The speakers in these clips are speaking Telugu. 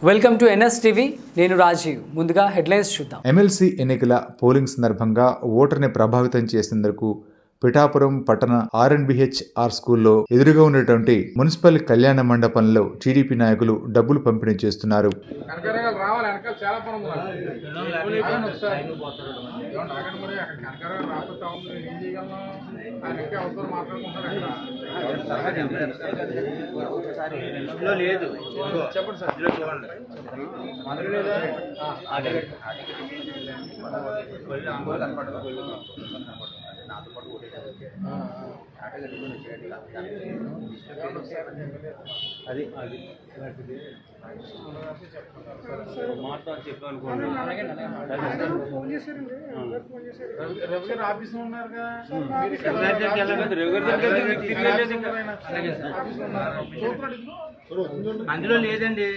Welcome to NS TV. నేను రాజీవ్. ముందుగా హెడ్లైన్స్ చూద్దాం. ఎమ్మెల్సీ ఎన్నికల పోలింగ్ సందర్భంగా ఓటర్ని ప్రభావితం చేసేందుకు పిఠాపురం పట్టణ ఆర్ఎన్బిహెచ్ఆర్ స్కూల్లో ఎదురుగా ఉన్నటువంటి మున్సిపల్ కళ్యాణ మండపంలో టీడీపీ నాయకులు డబ్బులు పంపిణీ చేస్తున్నారు. అది మాతో చెప్పనుకోండి. అందులో లేదండి.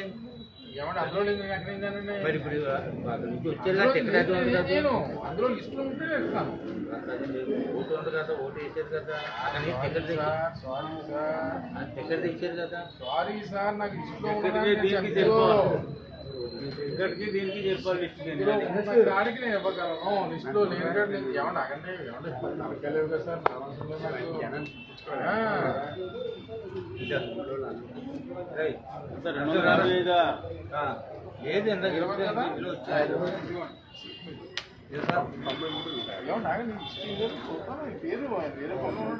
మరి ఇప్పుడు వచ్చేలా టికెట్ అందులో లిస్టులో ఉంటే ఓటు ఉంది కదా, ఓటు వేసారు కదా, టికెట్ ఇచ్చారు కదా. సారీ సార్, నాకు దీనికి చెప్పాలి. దానికి నేను ఇవ్వగలను. లిస్టులో లేని ఏమన్నా అగండి నరకలేవు కదా సార్. లేదు ఎంత పేరు వేరే పనులు